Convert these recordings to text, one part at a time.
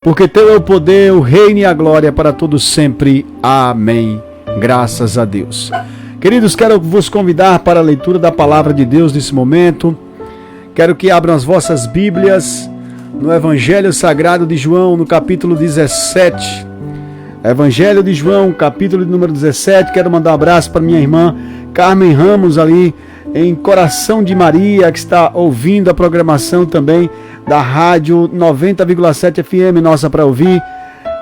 Porque teu é o poder, o reino e a glória para todos sempre. Amém. Graças a Deus. Queridos, quero vos convidar para a leitura da palavra de Deus nesse momento. Quero que abram as vossas Bíblias no Evangelho Sagrado de João, no capítulo 17. Evangelho de João, capítulo de número 17. Quero mandar um abraço para minha irmã Carmen Ramos, ali em Coração de Maria, que está ouvindo a programação também da rádio 90,7 FM, nossa para ouvir.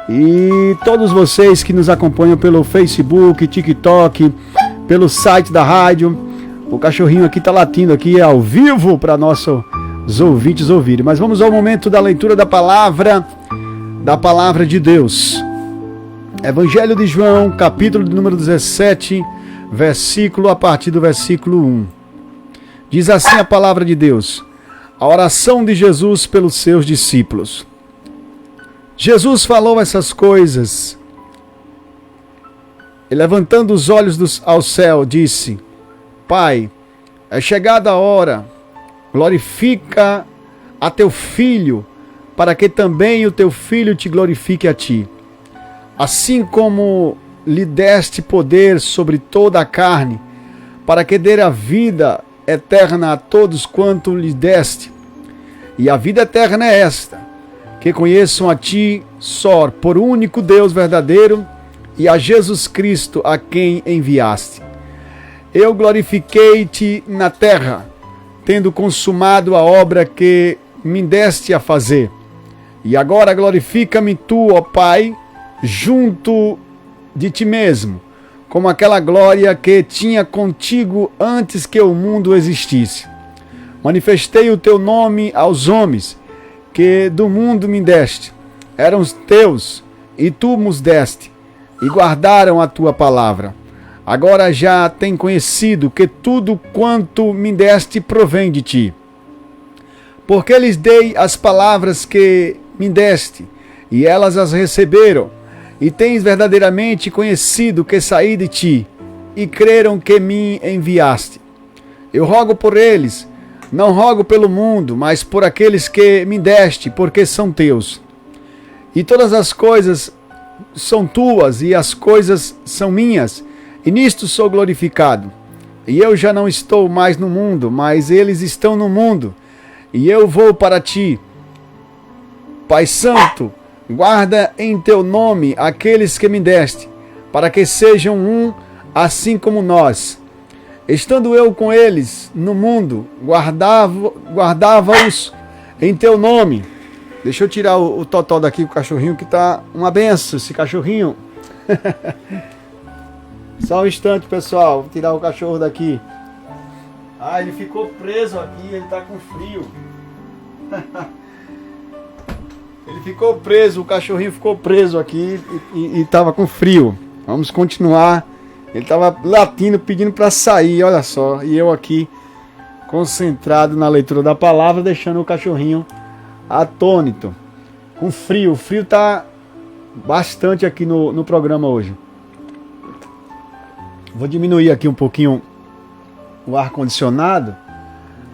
E todos vocês que nos acompanham pelo Facebook, TikTok, pelo site da rádio. O cachorrinho aqui está latindo aqui ao vivo para nossos ouvintes ouvirem. Mas vamos ao momento da leitura da palavra de Deus. Evangelho de João, capítulo de número 17, a partir do versículo 1. Diz assim a palavra de Deus: a oração de Jesus pelos seus discípulos. Jesus falou essas coisas e, levantando os olhos ao céu, disse: Pai, é chegada a hora, glorifica a teu Filho, para que também o teu Filho te glorifique a ti. Assim como lhe deste poder sobre toda a carne, para que dê a vida eterna a todos quanto lhe deste. E a vida eterna é esta: que conheçam a ti só, por único Deus verdadeiro, e a Jesus Cristo, a quem enviaste. Eu glorifiquei-te na terra, tendo consumado a obra que me deste a fazer. E agora glorifica-me tu, ó Pai, junto de ti mesmo, como aquela glória que tinha contigo antes que o mundo existisse. Manifestei o teu nome aos homens, que do mundo me deste. Eram teus, e tu nos deste, e guardaram a tua palavra. Agora já tem conhecido que tudo quanto me deste provém de ti. Porque lhes dei as palavras que me deste, e elas as receberam, e tens verdadeiramente conhecido que saí de ti, e creram que me enviaste. Eu rogo por eles, não rogo pelo mundo, mas por aqueles que me deste, porque são teus. E todas as coisas são tuas, e as coisas são minhas, e nisto sou glorificado. E eu já não estou mais no mundo, mas eles estão no mundo, e eu vou para ti. Pai Santo, guarda em teu nome aqueles que me deste, para que sejam um, assim como nós. Estando eu com eles no mundo, guardava-os em teu nome. Deixa eu tirar o totó daqui, o cachorrinho, que tá uma benção, esse cachorrinho. Só um instante, pessoal, vou tirar o cachorro daqui. Ah, ele ficou preso aqui, ele tá com frio. Ele ficou preso, o cachorrinho ficou preso aqui e tava com frio. Vamos continuar. Ele tava latindo, pedindo para sair, olha só. E eu aqui, concentrado na leitura da palavra, deixando o cachorrinho atônito, com frio. O frio tá bastante aqui no programa hoje. Vou diminuir aqui um pouquinho o ar-condicionado.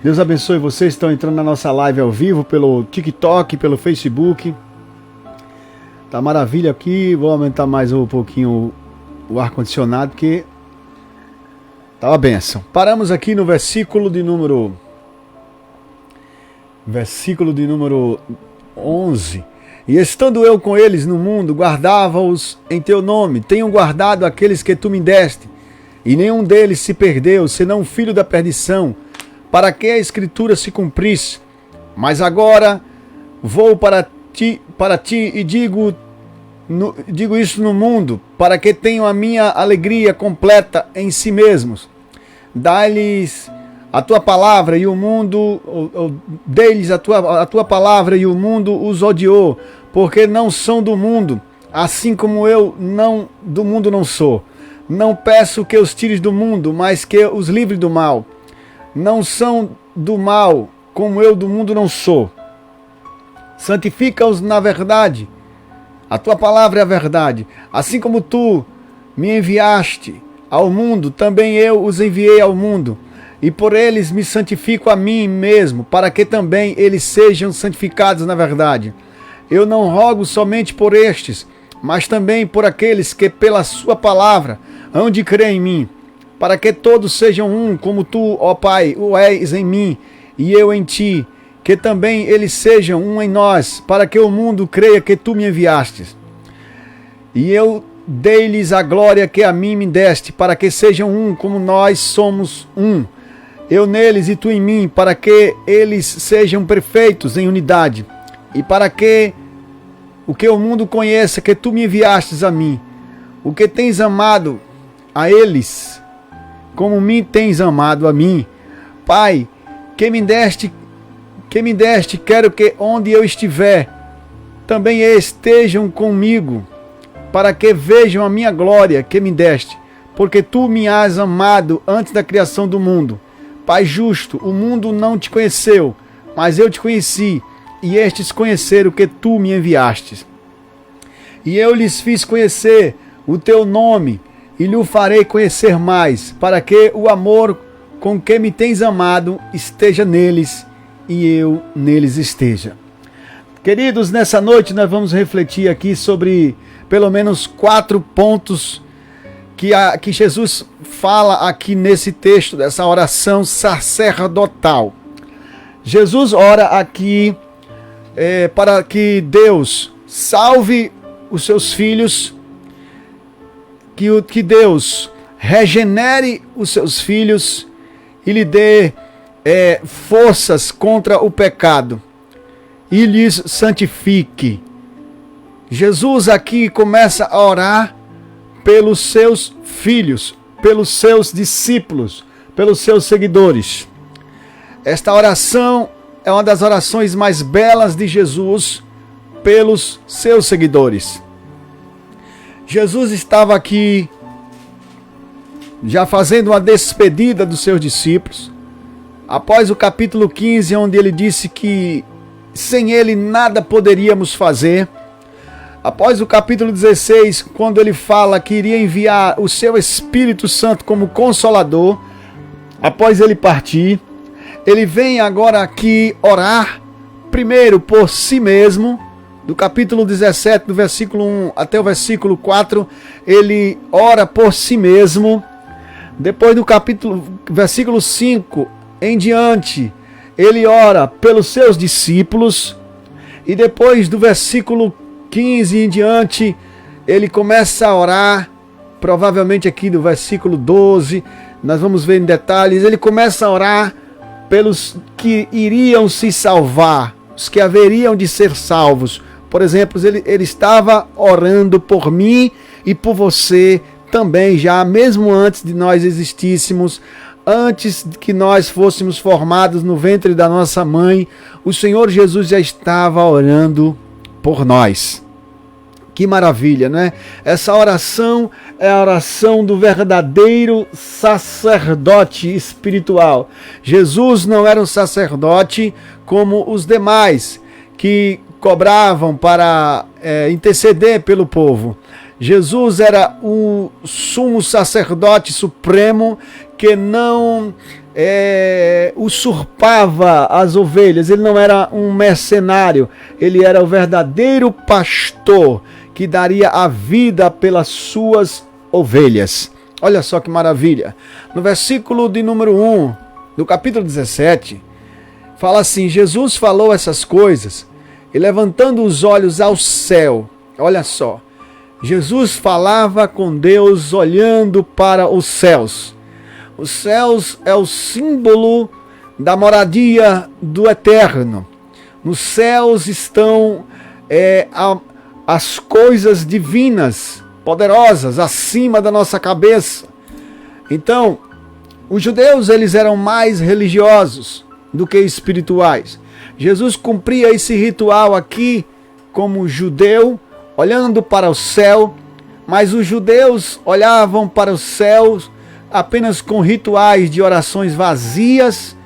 Deus abençoe vocês que estão entrando na nossa live ao vivo pelo TikTok, pelo Facebook. Tá maravilha aqui. Vou aumentar mais um pouquinho o ar-condicionado, porque tá uma benção. Paramos aqui no versículo de número 11. E estando eu com eles no mundo, guardava-os em teu nome. Tenho guardado aqueles que tu me deste, e nenhum deles se perdeu, senão o filho da perdição, para que a Escritura se cumprisse. Mas agora vou para ti e digo isso no mundo, para que tenham a minha alegria completa em si mesmos. Dá-lhes a tua palavra e o mundo, dê-lhes a tua palavra e o mundo os odiou, porque não são do mundo, assim como eu do mundo não sou. Não peço que os tires do mundo, mas que os livre do mal. Não são do mal, como eu do mundo não sou. Santifica-os na verdade. A tua palavra é a verdade. Assim como tu me enviaste ao mundo, também eu os enviei ao mundo. E por eles me santifico a mim mesmo, para que também eles sejam santificados na verdade. eu não rogo somente por estes, mas também por aqueles que pela sua palavra hão de crer em mim, para que todos sejam um, como tu, ó Pai, o és em mim e eu em ti, que também eles sejam um em nós, para que o mundo creia que tu me enviastes. E eu dei-lhes a glória que a mim me deste, para que sejam um, como nós somos um. Eu neles e tu em mim, para que eles sejam perfeitos em unidade, e para que o mundo conheça que tu me enviastes a mim, o que tens amado a eles, como me tens amado a mim. Pai, que me deste, quero que onde eu estiver, também estejam comigo, para que vejam a minha glória que me deste, porque tu me has amado antes da criação do mundo. Pai justo, o mundo não te conheceu, mas eu te conheci, e estes conheceram que tu me enviastes. E eu lhes fiz conhecer o teu nome, e lhe farei conhecer mais, para que o amor com que me tens amado esteja neles, e eu neles esteja. Queridos, nessa noite nós vamos refletir aqui sobre pelo menos 4 pontos que Jesus fala aqui nesse texto, dessa oração sacerdotal. Jesus ora aqui para que Deus salve os seus filhos, que Deus regenere os seus filhos e lhe dê forças contra o pecado e lhes santifique. Jesus aqui começa a orar pelos seus filhos, pelos seus discípulos, pelos seus seguidores. Esta oração é uma das orações mais belas de Jesus pelos seus seguidores. Jesus estava aqui já fazendo uma despedida dos seus discípulos, após o capítulo 15, onde ele disse que sem ele nada poderíamos fazer. Após o capítulo 16, quando ele fala que iria enviar o seu Espírito Santo como Consolador, após ele partir, ele vem agora aqui orar, primeiro por si mesmo. Do capítulo 17, do versículo 1 até o versículo 4, ele ora por si mesmo. Depois do versículo 5 em diante, ele ora pelos seus discípulos. E depois do versículo 15 em diante, ele começa a orar, provavelmente aqui do versículo 12, nós vamos ver em detalhes, ele começa a orar pelos que iriam se salvar, os que haveriam de ser salvos. Por exemplo, ele estava orando por mim e por você também, já mesmo antes de nós existíssemos, antes que nós fôssemos formados no ventre da nossa mãe, o Senhor Jesus já estava orando por nós. Que maravilha, não é? Essa oração é a oração do verdadeiro sacerdote espiritual. Jesus não era um sacerdote como os demais, que cobravam para interceder pelo povo. Jesus era o sumo sacerdote supremo que não usurpava as ovelhas. Ele não era um mercenário, ele era o verdadeiro pastor que daria a vida pelas suas ovelhas. Olha só que maravilha. No versículo de número 1 do capítulo 17, fala assim: Jesus falou essas coisas e levantando os olhos ao céu, olha só, Jesus falava com Deus olhando para os céus. Os céus é o símbolo da moradia do eterno. Nos céus estão as coisas divinas, poderosas, acima da nossa cabeça. Então, os judeus, eles eram mais religiosos do que espirituais. Jesus cumpria esse ritual aqui como judeu, olhando para o céu, mas os judeus olhavam para os céus apenas com rituais de orações vazias,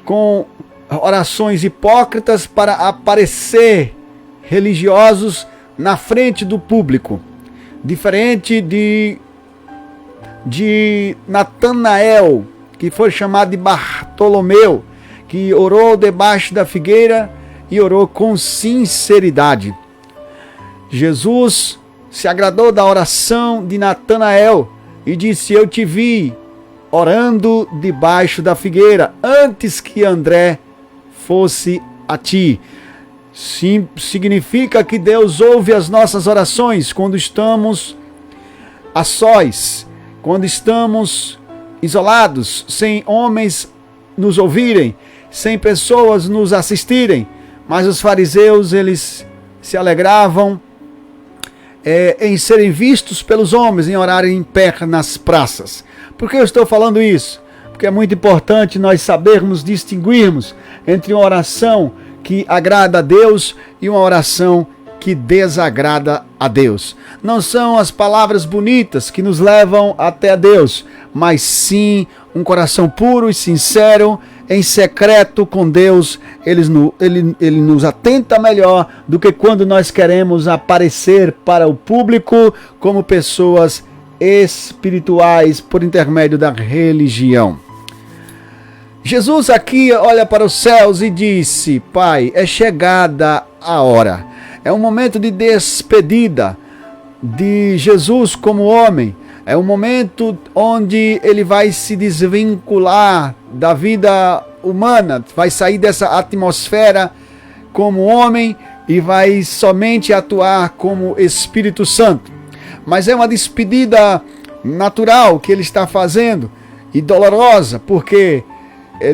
com orações hipócritas para aparecer religiosos na frente do público. Diferente de Natanael, que foi chamado de Bartolomeu, que orou debaixo da figueira e orou com sinceridade. Jesus se agradou da oração de Natanael e disse: eu te vi orando debaixo da figueira antes que André fosse a ti. Sim, significa que Deus ouve as nossas orações quando estamos a sós, quando estamos isolados, sem homens nos ouvirem, sem pessoas nos assistirem. Mas os fariseus, eles se alegravam em serem vistos pelos homens, em orarem em pé nas praças. Por que eu estou falando isso? Porque é muito importante nós sabermos distinguirmos entre uma oração que agrada a Deus e uma oração que desagrada a Deus. Não são as palavras bonitas que nos levam até a Deus, mas sim um coração puro e sincero, em secreto com Deus. Ele nos atenta melhor do que quando nós queremos aparecer para o público como pessoas espirituais por intermédio da religião. Jesus aqui olha para os céus e disse: Pai, é chegada a hora. É um momento de despedida de Jesus como homem. É um momento onde ele vai se desvincular da vida humana, vai sair dessa atmosfera como homem e vai somente atuar como Espírito Santo. Mas é uma despedida natural que ele está fazendo e dolorosa, porque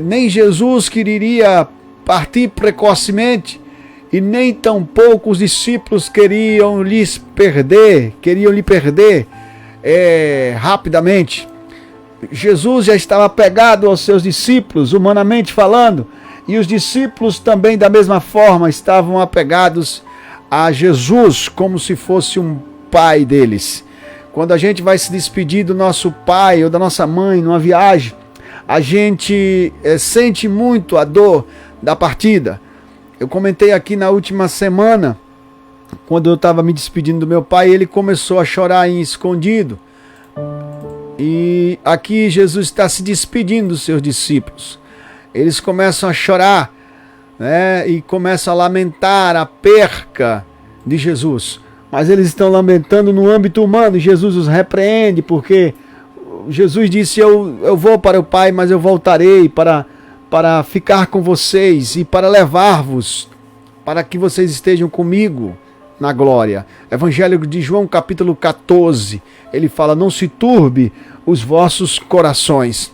nem Jesus queria partir precocemente e nem tampouco os discípulos queriam lhe perder rapidamente. Jesus já estava apegado aos seus discípulos, humanamente falando, e os discípulos também da mesma forma estavam apegados a Jesus como se fosse um pai deles. Quando a gente vai se despedir do nosso pai ou da nossa mãe numa viagem, a gente sente muito a dor da partida. Eu comentei aqui na última semana, quando eu estava me despedindo do meu pai, ele começou a chorar em escondido. E aqui Jesus está se despedindo dos seus discípulos. Eles começam a chorar, né, e começam a lamentar a perca de Jesus. Mas eles estão lamentando no âmbito humano. Jesus os repreende, porque Jesus disse: eu vou para o Pai, mas eu voltarei para ficar com vocês e para levar-vos, para que vocês estejam comigo na glória. Evangelho de João, capítulo 14, ele fala: não se turbe os vossos corações.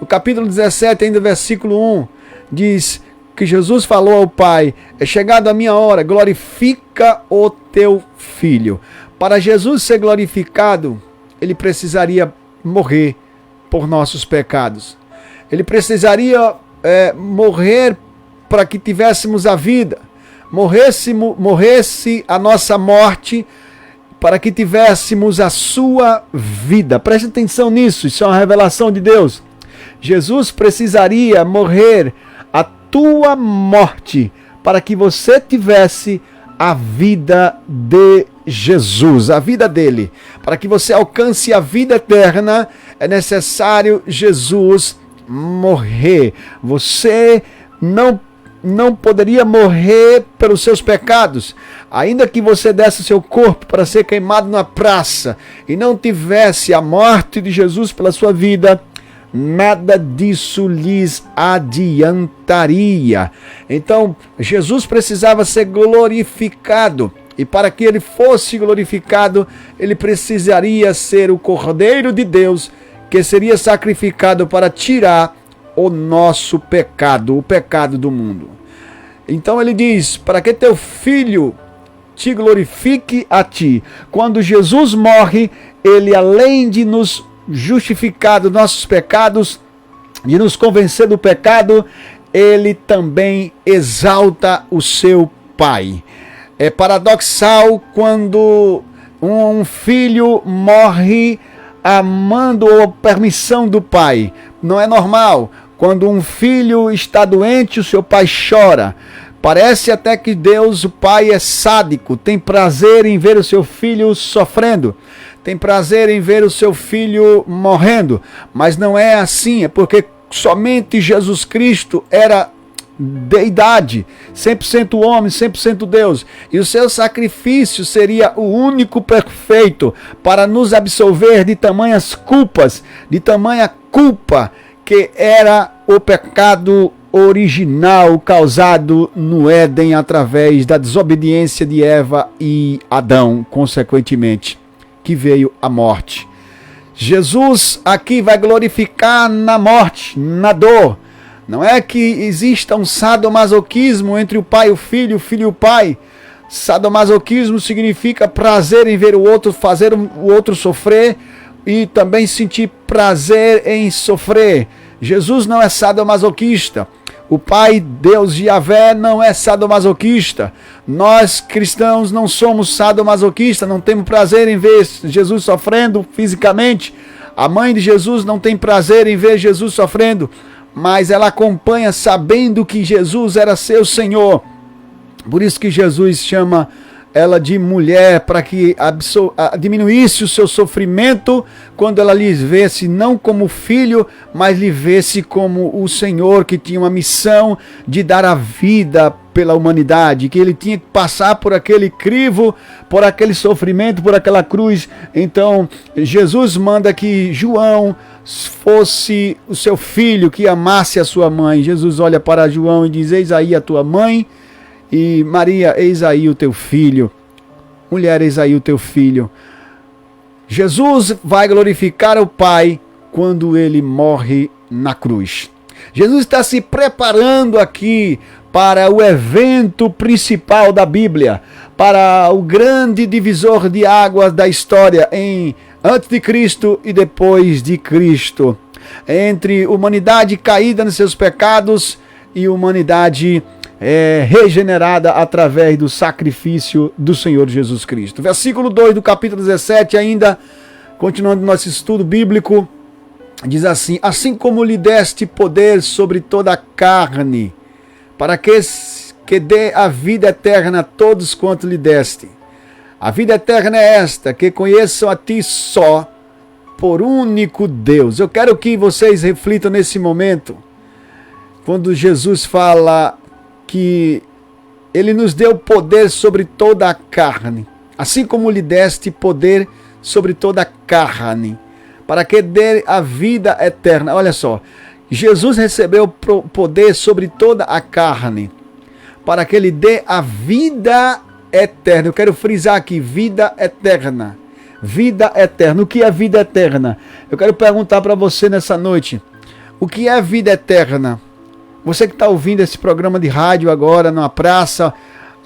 No capítulo 17, ainda versículo 1, diz que Jesus falou ao Pai: é chegada a minha hora, glorifica o teu filho. Para Jesus ser glorificado, ele precisaria morrer por nossos pecados. Ele precisaria morrer para que tivéssemos a vida. Morresse a nossa morte para que tivéssemos a sua vida. Preste atenção nisso, isso é uma revelação de Deus. Jesus precisaria morrer a tua morte para que você tivesse a vida de Jesus, a vida dele. Para que você alcance a vida eterna, é necessário Jesus morrer. Você não poderia morrer pelos seus pecados. Ainda que você desse o seu corpo para ser queimado na praça e não tivesse a morte de Jesus pela sua vida, nada disso lhes adiantaria. Então, Jesus precisava ser glorificado. E para que ele fosse glorificado, ele precisaria ser o Cordeiro de Deus, que seria sacrificado para tirar o nosso pecado, o pecado do mundo. Então ele diz: para que teu filho te glorifique a ti. Quando Jesus morre, ele, além de nos justificar dos nossos pecados, de nos convencer do pecado, ele também exalta o seu Pai. É paradoxal quando um filho morre amando ou permissão do pai. Não é normal. Quando um filho está doente, o seu pai chora. Parece até que Deus, o Pai, é sádico, tem prazer em ver o seu filho sofrendo, tem prazer em ver o seu filho morrendo. Mas não é assim, é porque somente Jesus Cristo era deidade, 100% homem, 100% Deus. E o seu sacrifício seria o único perfeito para nos absolver de tamanhas culpas, de tamanha culpa que era o pecado original causado no Éden através da desobediência de Eva e Adão, consequentemente, que veio a morte. Jesus aqui vai glorificar na morte, na dor. Não é que exista um sadomasoquismo entre o pai e o filho e o pai. Sadomasoquismo significa prazer em ver o outro, fazer o outro sofrer e também sentir prazer em sofrer. Jesus não é sadomasoquista. O Pai, Deus Yahvé, não é sadomasoquista. Nós, cristãos, não somos sadomasoquistas, não temos prazer em ver Jesus sofrendo fisicamente. A mãe de Jesus não tem prazer em ver Jesus sofrendo, mas ela acompanha sabendo que Jesus era seu Senhor. Por isso que Jesus chama ela de mulher, para que diminuísse o seu sofrimento quando ela lhe vesse não como filho, mas lhe vesse como o Senhor que tinha uma missão de dar a vida pela humanidade, que ele tinha que passar por aquele crivo, por aquele sofrimento, por aquela cruz. Então Jesus manda que João fosse o seu filho, que amasse a sua mãe. Jesus olha para João e diz: eis aí a tua mãe. E Maria, eis aí o teu filho. Mulher, eis aí o teu filho. Jesus vai glorificar o Pai quando ele morre na cruz. Jesus está se preparando aqui para o evento principal da Bíblia, para o grande divisor de águas da história antes de Cristo e depois de Cristo. Entre humanidade caída nos seus pecados e humanidade regenerada através do sacrifício do Senhor Jesus Cristo. Versículo 2 do capítulo 17, ainda continuando nosso estudo bíblico, diz assim: assim como lhe deste poder sobre toda a carne, para que dê a vida eterna a todos quanto lhe deste. A vida eterna é esta, que conheçam a ti só, por único Deus. Eu quero que vocês reflitam nesse momento, quando Jesus fala que ele nos deu poder sobre toda a carne, assim como lhe deste poder sobre toda a carne, para que dê a vida eterna. Olha só, Jesus recebeu poder sobre toda a carne, para que ele dê a vida eterna. Eu quero frisar aqui, vida eterna. Vida eterna. O que é vida eterna? Eu quero perguntar para você nessa noite, o que é vida eterna? Você que está ouvindo esse programa de rádio agora, numa praça,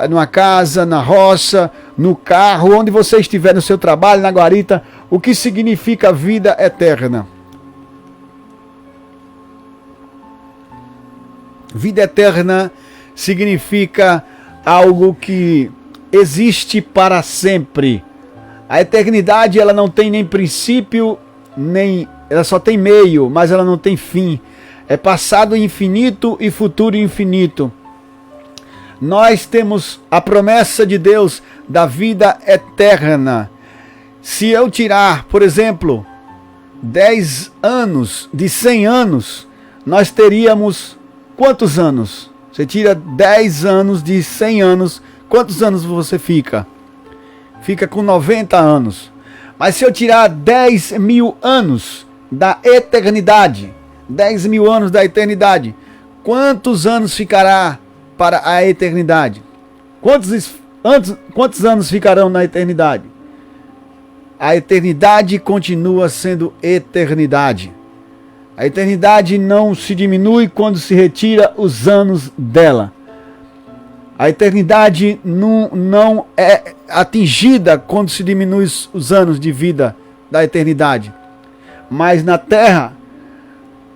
numa casa, na roça, no carro, onde você estiver, no seu trabalho, na guarita, o que significa vida eterna? Vida eterna significa algo que existe para sempre. A eternidade, ela não tem nem princípio, ela só tem meio, mas ela não tem fim. É passado infinito e futuro infinito. Nós temos a promessa de Deus da vida eterna. Se eu tirar, por exemplo, 10 anos de 100 anos, nós teríamos quantos anos? Você tira 10 anos de 100 anos, quantos anos você fica? Fica com 90 anos. Mas se eu tirar 10 mil anos da eternidade, 10 mil anos da eternidade, quantos anos ficará para a eternidade? Quantos anos ficarão na eternidade? A eternidade continua sendo eternidade. A eternidade não se diminui quando se retira os anos dela. A eternidade não é atingida quando se diminui os anos de vida da eternidade. Mas na terra,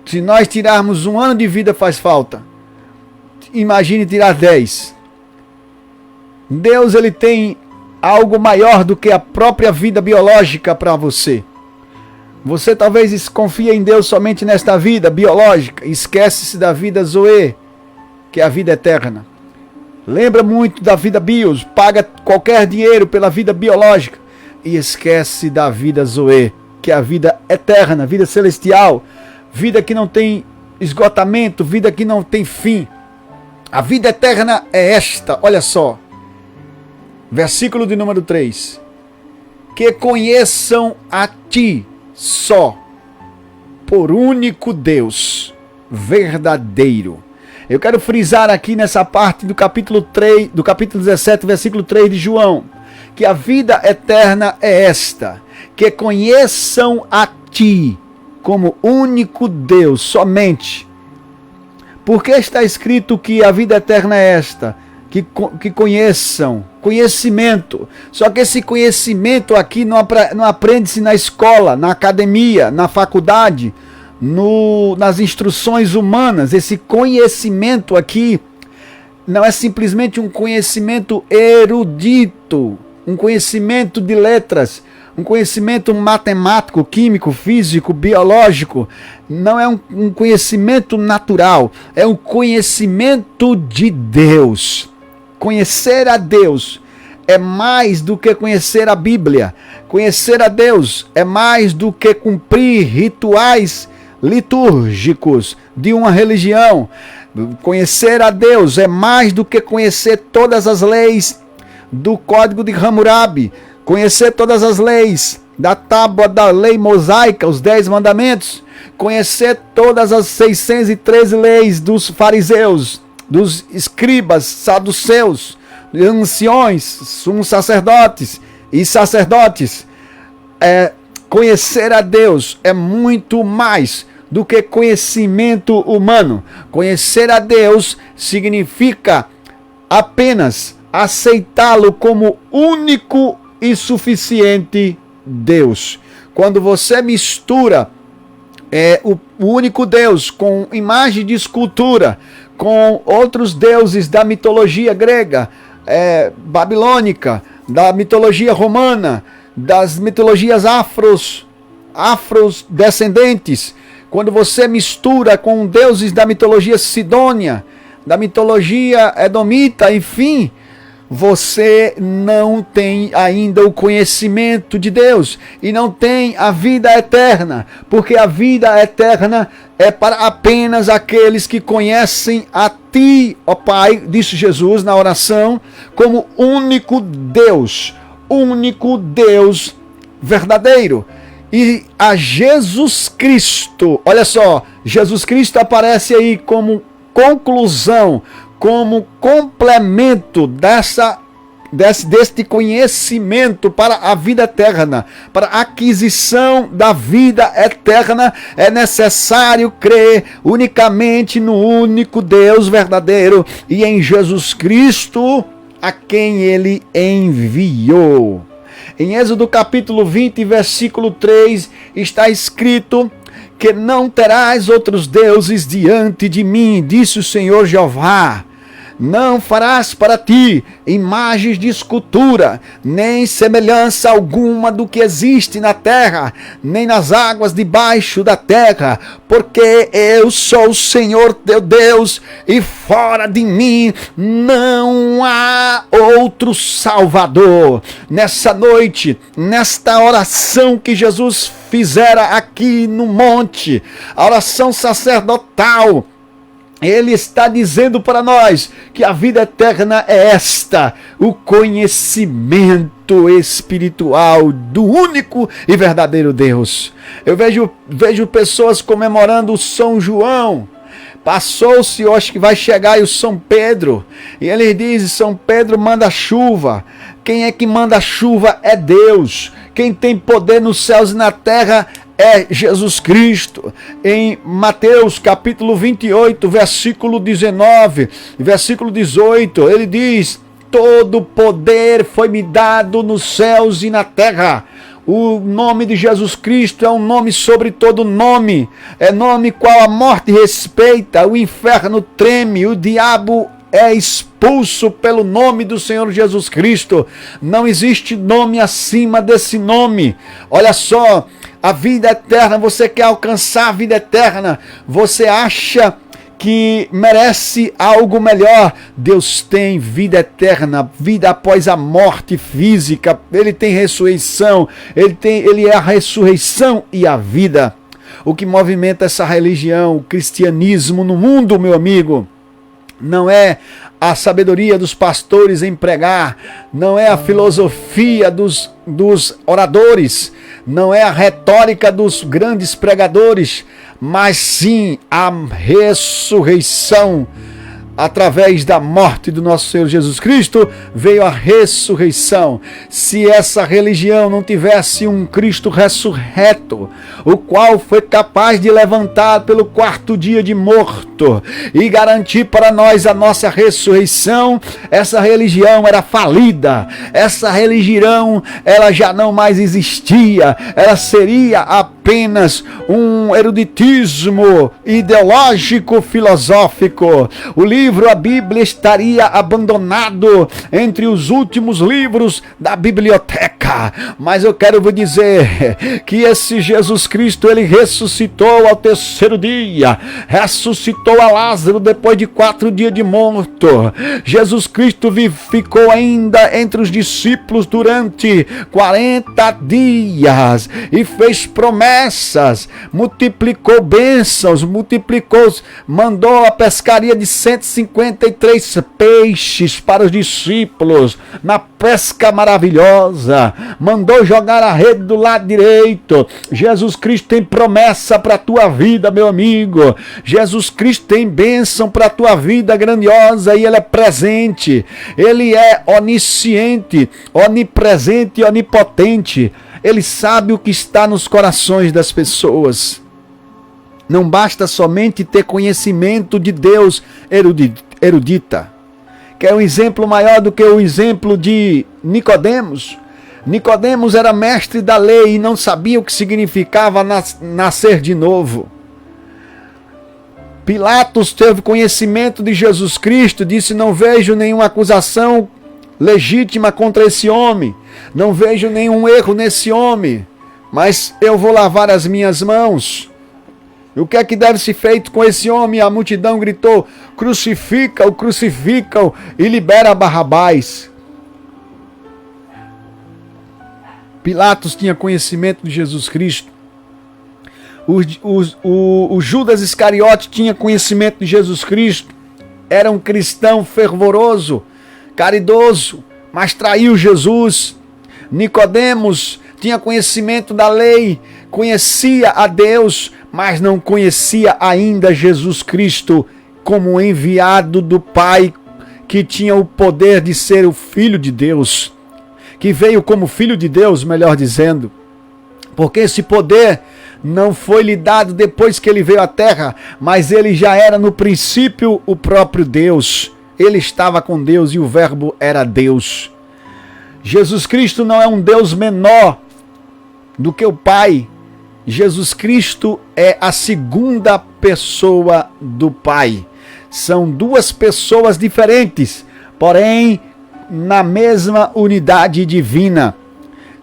se nós tirarmos 1 ano de vida faz falta. Imagine tirar 10. Deus, ele tem algo maior do que a própria vida biológica para você. Você talvez confie em Deus somente nesta vida biológica. Esquece-se da vida Zoe, que é a vida eterna. Lembra muito da vida bios. Paga qualquer dinheiro pela vida biológica. E esquece da vida Zoe, que é a vida eterna, vida celestial. Vida que não tem esgotamento, vida que não tem fim. A vida eterna é esta, olha só. Versículo de número 3. Que conheçam a ti só, por único Deus verdadeiro. Eu quero frisar aqui nessa parte do capítulo 3, do capítulo 17, versículo 3 de João, que a vida eterna é esta, que conheçam a ti como único Deus, somente. Porque está escrito que a vida eterna é esta, que conheçam, conhecimento. Só que esse conhecimento aqui não aprende-se na escola, na academia, na faculdade, nas instruções humanas. Esse conhecimento aqui não é simplesmente um conhecimento erudito, um conhecimento de letras, um conhecimento matemático, químico, físico, biológico. Não é um conhecimento natural, é um conhecimento de Deus. Conhecer a Deus é mais do que conhecer a Bíblia. Conhecer a Deus é mais do que cumprir rituais litúrgicos de uma religião. Conhecer a Deus é mais do que conhecer todas as leis do Código de Hammurabi, conhecer todas as leis da tábua da lei mosaica, os 10 mandamentos, conhecer todas as 613 leis dos fariseus, dos escribas, saduceus, anciões, sumos sacerdotes e sacerdotes. Conhecer a Deus é muito mais do que conhecimento humano. Conhecer a Deus significa apenas aceitá-lo como único e suficiente Deus. Quando você mistura o único Deus com imagem de escultura, com outros deuses da mitologia grega, babilônica, da mitologia romana, das mitologias afrodescendentes, quando você mistura com deuses da mitologia sidônia, da mitologia edomita, enfim, você não tem ainda o conhecimento de Deus e não tem a vida eterna, porque a vida eterna é para apenas aqueles que conhecem a Ti, ó Pai, disse Jesus na oração, como único Deus verdadeiro. E a Jesus Cristo, olha só, Jesus Cristo aparece aí como conclusão, como complemento deste conhecimento para a vida eterna. Para a aquisição da vida eterna é necessário crer unicamente no único Deus verdadeiro e em Jesus Cristo, a quem Ele enviou. Em Êxodo capítulo 20, versículo 3, está escrito que não terás outros deuses diante de mim, disse o Senhor Jeová. Não farás para ti imagens de escultura, nem semelhança alguma do que existe na terra, nem nas águas debaixo da terra, porque eu sou o Senhor teu Deus, e fora de mim não há outro Salvador. Nessa noite, nesta oração que Jesus fizera aqui no monte, a oração sacerdotal, Ele está dizendo para nós que a vida eterna é esta, o conhecimento espiritual do único e verdadeiro Deus. Eu vejo pessoas comemorando o São João. Passou-se, eu acho que vai chegar aí o São Pedro. E ele diz, São Pedro manda chuva. Quem é que manda chuva é Deus. Quem tem poder nos céus e na terra é Jesus Cristo. Em Mateus capítulo 28, versículo 19, versículo 18, ele diz: todo poder foi-me dado nos céus e na terra. O nome de Jesus Cristo é um nome sobre todo nome, é nome qual a morte respeita, o inferno treme, o diabo é expulso pelo nome do Senhor Jesus Cristo. Não existe nome acima desse nome. Olha só, a vida eterna, você quer alcançar a vida eterna, você acha que merece algo melhor. Deus tem vida eterna, vida após a morte física. Ele tem ressurreição, ele é a ressurreição e a vida. O que movimenta essa religião, o cristianismo no mundo, meu amigo, não é a sabedoria dos pastores em pregar, não é a filosofia dos oradores, não é a retórica dos grandes pregadores, mas sim a ressurreição. Através da morte do nosso Senhor Jesus Cristo, veio a ressurreição. Se essa religião não tivesse um Cristo ressurreto, o qual foi capaz de levantar pelo 4º dia de morto e garantir para nós a nossa ressurreição, essa religião era falida. Essa religião, ela já não mais existia. Ela seria apenas um eruditismo ideológico, filosófico. O livro, a Bíblia, estaria abandonado entre os últimos livros da biblioteca. Mas eu quero vos dizer que esse Jesus Cristo, ele ressuscitou ao 3º dia, ressuscitou a Lázaro depois de 4 dias de morto. Jesus Cristo ficou ainda entre os discípulos durante 40 dias e fez promessas, multiplicou bênçãos, mandou a pescaria de 153 peixes para os discípulos, na pesca maravilhosa, mandou jogar a rede do lado direito. Jesus Cristo tem promessa para a tua vida, meu amigo. Jesus Cristo tem bênção para a tua vida grandiosa, e Ele é presente, Ele é onisciente, onipresente e onipotente. Ele sabe o que está nos corações das pessoas. Não basta somente ter conhecimento de Deus erudita. Quer um exemplo maior do que o exemplo de Nicodemos? Nicodemos era mestre da lei e não sabia o que significava nascer de novo. Pilatos teve conhecimento de Jesus Cristo, disse: não vejo nenhuma acusação legítima contra esse homem, não vejo nenhum erro nesse homem, mas eu vou lavar as minhas mãos. E o que é que deve ser feito com esse homem? A multidão gritou: crucifica-o, crucifica-o, e libera Barrabás. Pilatos tinha conhecimento de Jesus Cristo. O Judas Iscariote tinha conhecimento de Jesus Cristo. Era um cristão fervoroso, caridoso, mas traiu Jesus. Nicodemos tinha conhecimento da lei, conhecia a Deus, mas não conhecia ainda Jesus Cristo como enviado do Pai, que tinha o poder de ser o Filho de Deus, que veio como Filho de Deus, melhor dizendo, porque esse poder não foi lhe dado depois que ele veio à terra, mas ele já era no princípio o próprio Deus. Ele estava com Deus e o Verbo era Deus. Jesus Cristo não é um Deus menor do que o Pai. Jesus Cristo é a segunda pessoa do Pai. São duas pessoas diferentes, porém na mesma unidade divina.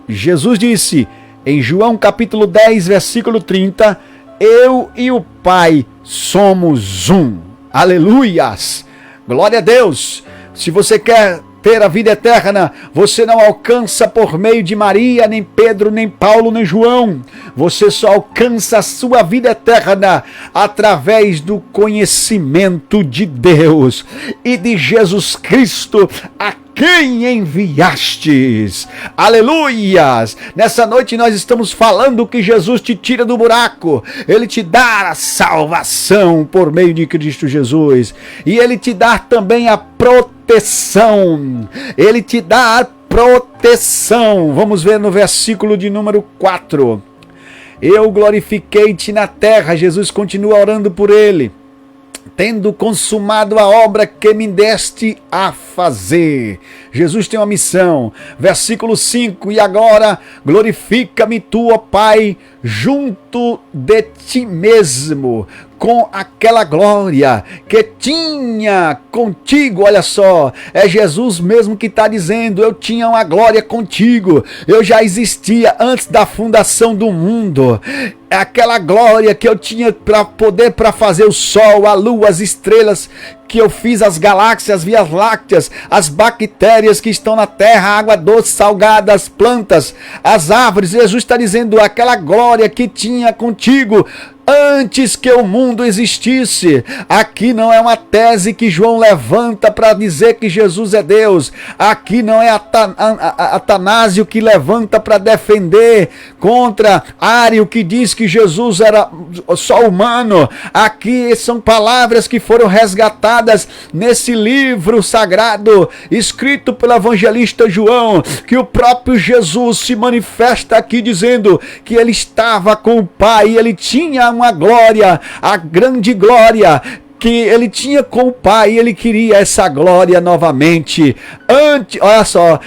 Jesus disse em João capítulo 10, versículo 30, eu e o Pai somos um. Aleluias! Glória a Deus! Se você quer ter a vida eterna, você não alcança por meio de Maria, nem Pedro, nem Paulo, nem João. Você só alcança a sua vida eterna através do conhecimento de Deus e de Jesus Cristo, a quem enviastes. Aleluias! Nessa noite nós estamos falando que Jesus te tira do buraco. Ele te dá a salvação por meio de Cristo Jesus. E Ele te dá também a proteção. Ele te dá a proteção. Vamos ver no versículo de número 4. Eu glorifiquei-te na terra. Jesus continua orando por ele. Tendo consumado a obra que me deste a fazer. Jesus tem uma missão. Versículo 5. E agora glorifica-me tu, ó Pai, junto de ti mesmo, com aquela glória que tinha contigo. Olha só, é Jesus mesmo que está dizendo: eu tinha uma glória contigo, eu já existia antes da fundação do mundo. É aquela glória que eu tinha para fazer o sol, a lua, as estrelas, que eu fiz as galáxias, as vias lácteas, as bactérias que estão na terra, a água doce, salgada, as plantas, as árvores. Jesus está dizendo: aquela glória que tinha contigo antes que o mundo existisse. Aqui não é uma tese que João levanta para dizer que Jesus é Deus. Aqui não é Atanásio que levanta para defender contra Ário, que diz que Jesus era só humano. Aqui são palavras que foram resgatadas nesse livro sagrado, escrito pelo evangelista João, que o próprio Jesus se manifesta aqui dizendo que ele estava com o Pai, ele tinha uma glória, a grande glória que ele tinha com o Pai, e ele queria essa glória novamente. Olha só,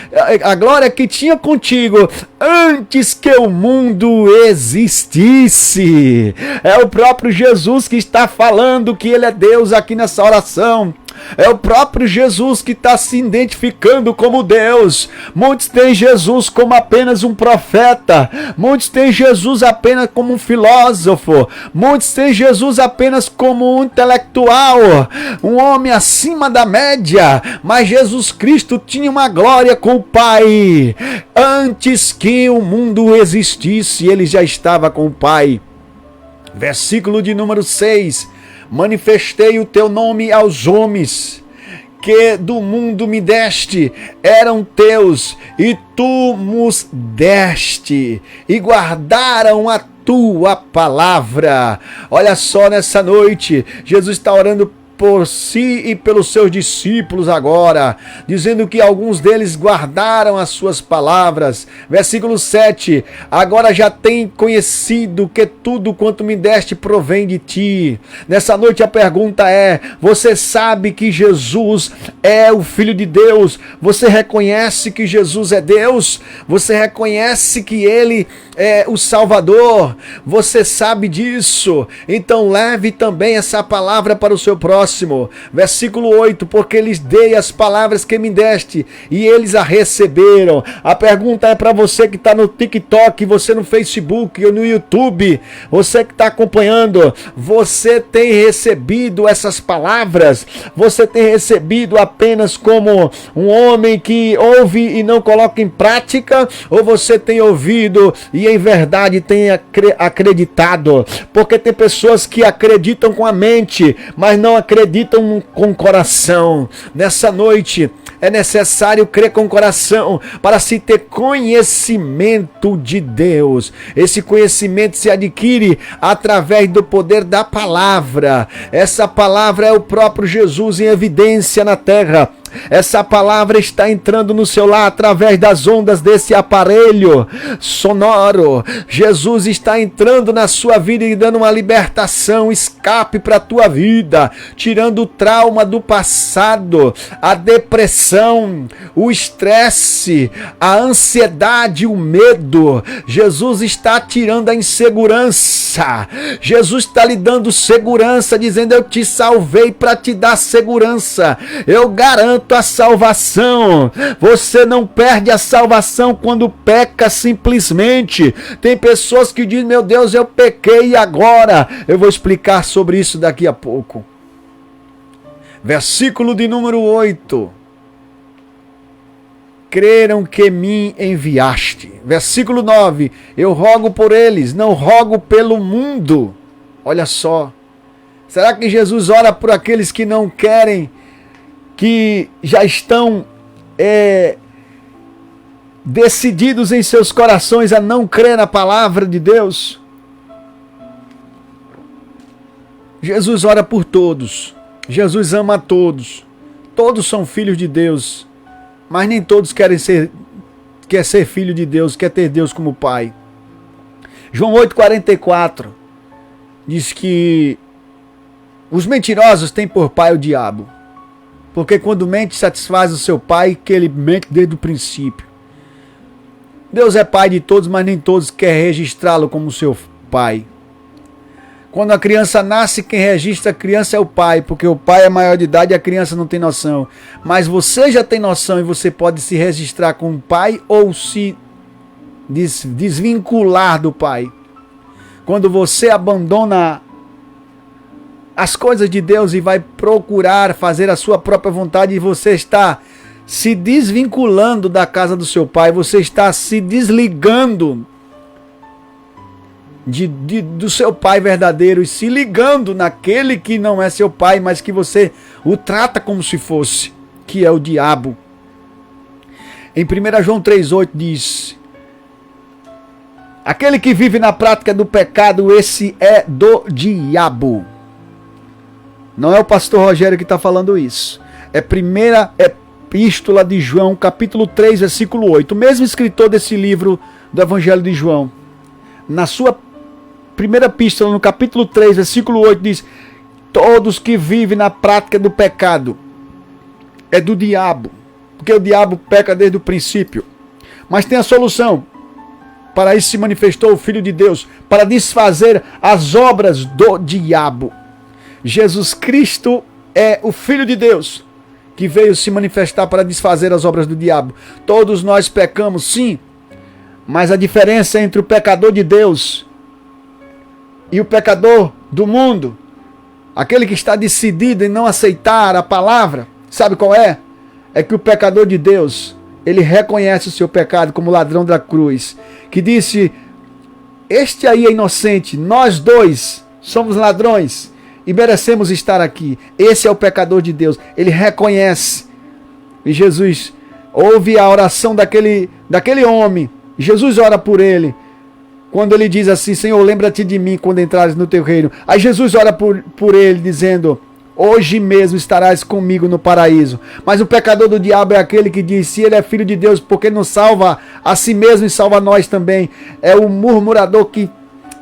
a glória que tinha contigo antes que o mundo existisse. É o próprio Jesus que está falando que ele é Deus aqui nessa oração. É o próprio Jesus que está se identificando como Deus. Muitos têm Jesus como apenas um profeta. Muitos têm Jesus apenas como um filósofo. Muitos têm Jesus apenas como um intelectual, um homem acima da média. Mas Jesus Cristo tinha uma glória com o Pai. Antes que o mundo existisse, ele já estava com o Pai. Versículo de número 6. Manifestei o teu nome aos homens, que do mundo me deste, eram teus, e tu nos deste, e guardaram a tua palavra. Olha só, nessa noite, Jesus está orando por si e pelos seus discípulos agora, dizendo que alguns deles guardaram as suas palavras. Versículo 7, agora já tem conhecido que tudo quanto me deste provém de ti. Nessa noite a pergunta é, você sabe que Jesus é o Filho de Deus? Você reconhece que Jesus é Deus? Você reconhece que Ele é o Salvador? Você sabe disso? Então leve também essa palavra para o seu próximo. Versículo 8, porque lhes dei as palavras que me deste, e eles a receberam. A pergunta é para você que está no TikTok, você no Facebook ou no YouTube, você que está acompanhando, você tem recebido essas palavras? Você tem recebido apenas como um homem que ouve e não coloca em prática? Ou você tem ouvido e em verdade tem acreditado? Porque tem pessoas que acreditam com a mente, mas não acreditam com o coração. Nessa noite é necessário crer com o coração para se ter conhecimento de Deus. Esse conhecimento se adquire através do poder da palavra. Essa palavra é o próprio Jesus em evidência na terra. Essa palavra está entrando no seu lar através das ondas desse aparelho sonoro. Jesus está entrando na sua vida e dando uma libertação, escape para a tua vida, tirando o trauma do passado, a depressão, o estresse, a ansiedade, o medo. Jesus está tirando a insegurança. Jesus está lhe dando segurança, dizendo: eu te salvei para te dar segurança. Eu garanto a salvação. Você não perde a salvação quando peca simplesmente. Tem pessoas que dizem: meu Deus, eu pequei e agora? Eu vou explicar sobre isso daqui a pouco. Versículo de número 8. Creram que me enviaste. Versículo 9. Eu rogo por eles, não rogo pelo mundo. Olha só. Será que Jesus ora por aqueles que não querem, que já estão decididos em seus corações a não crer na palavra de Deus? Jesus ora por todos. Jesus ama a todos. Todos são filhos de Deus. Mas nem todos quer ser filho de Deus, quer ter Deus como Pai. João 8,44 diz que os mentirosos têm por pai o diabo. Porque quando mente, satisfaz o seu pai, que ele mente desde o princípio. Deus é pai de todos, mas nem todos querem registrá-lo como seu pai. Quando a criança nasce, quem registra a criança é o pai, porque o pai é maior de idade e a criança não tem noção. Mas você já tem noção e você pode se registrar com o pai ou se desvincular do pai. Quando você abandona as coisas de Deus e vai procurar fazer a sua própria vontade, e você está se desvinculando da casa do seu pai, você está se desligando do seu pai verdadeiro e se ligando naquele que não é seu pai, mas que você o trata como se fosse, que é o diabo. Em 1 João 3,8 diz: aquele que vive na prática do pecado, esse é do diabo. Não é o pastor Rogério que está falando isso. É primeira epístola de João, capítulo 3, versículo 8. O mesmo escritor desse livro do Evangelho de João, na sua primeira epístola, no capítulo 3, versículo 8, diz: todos que vivem na prática do pecado é do diabo, porque o diabo peca desde o princípio. Mas tem a solução. Para isso se manifestou o Filho de Deus, para desfazer as obras do diabo. Jesus Cristo é o Filho de Deus, que veio se manifestar para desfazer as obras do diabo. Todos nós pecamos, sim, mas a diferença entre o pecador de Deus e o pecador do mundo, aquele que está decidido em não aceitar a palavra, sabe qual é? É que o pecador de Deus, ele reconhece o seu pecado como ladrão da cruz, que disse: este aí é inocente, nós dois somos ladrões e merecemos estar aqui. Esse é o pecador de Deus, ele reconhece. E Jesus ouve a oração daquele homem. Jesus ora por ele, quando ele diz assim: Senhor, lembra-te de mim quando entrares no teu reino. Aí Jesus ora por ele, dizendo: hoje mesmo estarás comigo no paraíso. Mas o pecador do diabo é aquele que diz: se ele é filho de Deus, por que não salva a si mesmo e salva nós também? É o murmurador que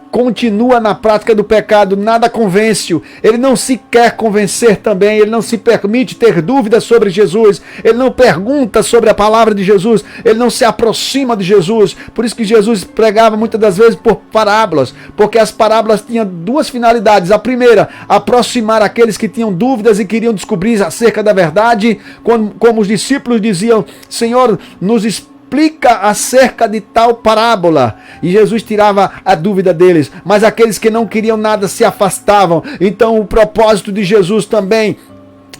continua na prática do pecado, nada convence-o. Ele não se quer convencer também, ele não se permite ter dúvidas sobre Jesus, ele não pergunta sobre a palavra de Jesus, ele não se aproxima de Jesus. Por isso que Jesus pregava muitas das vezes por parábolas, porque as parábolas tinham duas finalidades. A primeira, aproximar aqueles que tinham dúvidas e queriam descobrir acerca da verdade, como os discípulos diziam: Senhor, nos explica acerca de tal parábola, e Jesus tirava a dúvida deles. Mas aqueles que não queriam nada se afastavam. Então o propósito de Jesus também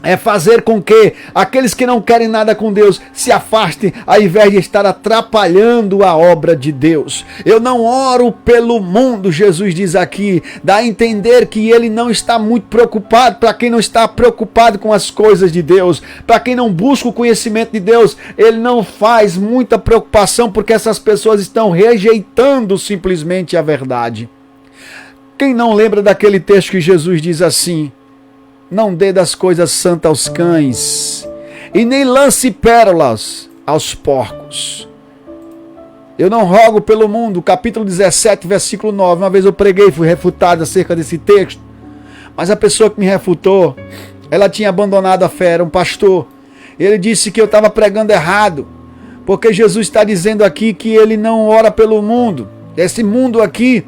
é fazer com que aqueles que não querem nada com Deus se afastem, ao invés de estar atrapalhando a obra de Deus. Eu não oro pelo mundo, Jesus diz aqui, dá a entender que ele não está muito preocupado. Para quem não está preocupado com as coisas de Deus, para quem não busca o conhecimento de Deus, ele não faz muita preocupação, porque essas pessoas estão rejeitando simplesmente a verdade. Quem não lembra daquele texto que Jesus diz assim: não dê das coisas santas aos cães, e nem lance pérolas aos porcos. Eu não rogo pelo mundo, capítulo 17, versículo 9. Uma vez eu preguei e fui refutado acerca desse texto, mas a pessoa que me refutou, ela tinha abandonado a fé, era um pastor. Ele disse que eu estava pregando errado, porque Jesus está dizendo aqui que ele não ora pelo mundo. Esse mundo aqui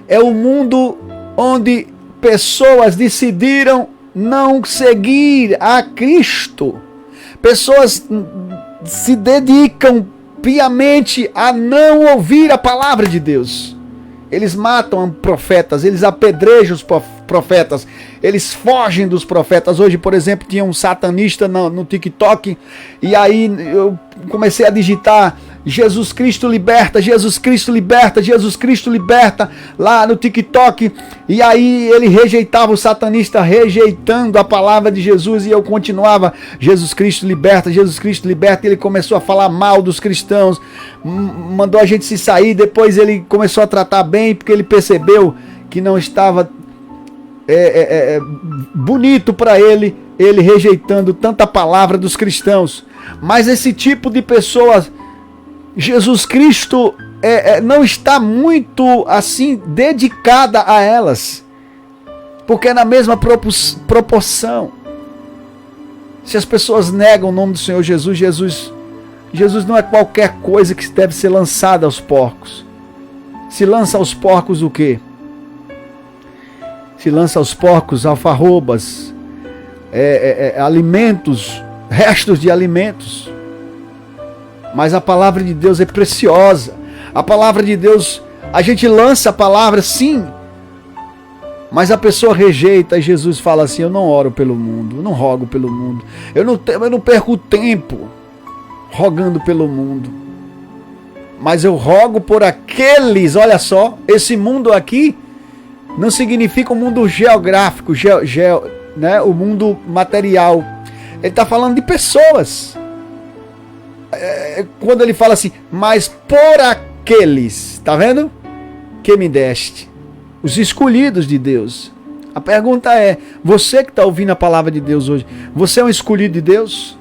é o mundo onde pessoas decidiram não seguir a Cristo. Pessoas se dedicam piamente a não ouvir a palavra de Deus. Eles matam profetas, eles apedrejam os profetas, eles fogem dos profetas. Hoje, por exemplo, tinha um satanista no TikTok, e aí eu comecei a digitar: Jesus Cristo liberta, Jesus Cristo liberta, Jesus Cristo liberta, lá no TikTok. E aí ele rejeitava, o satanista rejeitando a palavra de Jesus, e eu continuava: Jesus Cristo liberta, Jesus Cristo liberta. E ele começou a falar mal dos cristãos, mandou a gente se sair. Depois ele começou a tratar bem, porque ele percebeu que não estava bonito para ele rejeitando tanta palavra dos cristãos. Mas esse tipo de pessoas, Jesus Cristo não está muito assim dedicada a elas, porque é na mesma proporção. Se as pessoas negam o nome do Senhor Jesus, Jesus não é qualquer coisa que deve ser lançada aos porcos. Se lança aos porcos o quê? Se lança aos porcos alfarrobas, alimentos, restos de alimentos. Mas a palavra de Deus é preciosa. A palavra de Deus, a gente lança a palavra, sim, mas a pessoa rejeita, e Jesus fala assim: eu não oro pelo mundo, eu não rogo pelo mundo, eu não perco tempo rogando pelo mundo. mas eu rogo por aqueles, olha só, esse mundo aqui não significa um mundo geográfico, né, o mundo material. Ele está falando de pessoas. Quando ele fala assim, mas por aqueles, tá vendo? Que me deste, os escolhidos de Deus. A pergunta é, você que está ouvindo a palavra de Deus hoje, você é um escolhido de Deus?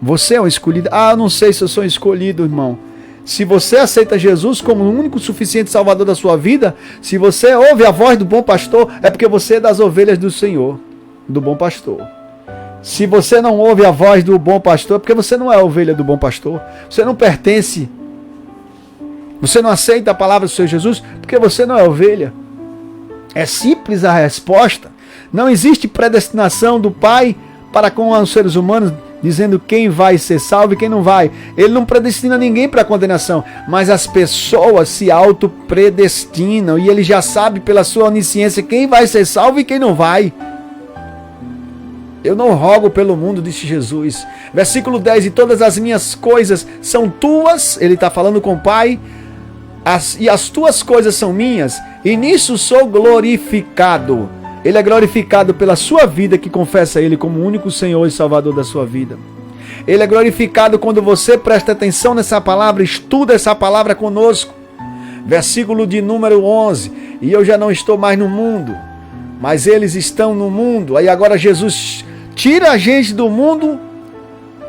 Você é um escolhido? Ah, eu não sei se eu sou um escolhido, irmão. Se você aceita Jesus como o único suficiente salvador da sua vida, se você ouve a voz do bom pastor, é porque você é das ovelhas do Senhor, do bom pastor. Se você não ouve a voz do bom pastor, é porque você não é a ovelha do bom pastor. Você não pertence. Você não aceita a palavra do Senhor Jesus, porque você não é ovelha. É simples a resposta. Não existe predestinação do Pai para com os seres humanos, dizendo quem vai ser salvo e quem não vai. Ele não predestina ninguém para condenação, mas as pessoas se auto-predestinam e ele já sabe pela sua onisciência quem vai ser salvo e quem não vai. Eu não rogo pelo mundo, disse Jesus. Versículo 10, e todas as minhas coisas são tuas, ele está falando com o Pai, e as tuas coisas são minhas, e nisso sou glorificado. Ele é glorificado pela sua vida, que confessa Ele como o único Senhor e Salvador da sua vida. Ele é glorificado quando você presta atenção nessa palavra, estuda essa palavra conosco. Versículo de número 11. E eu já não estou mais no mundo, mas eles estão no mundo. Aí agora Jesus tira a gente do mundo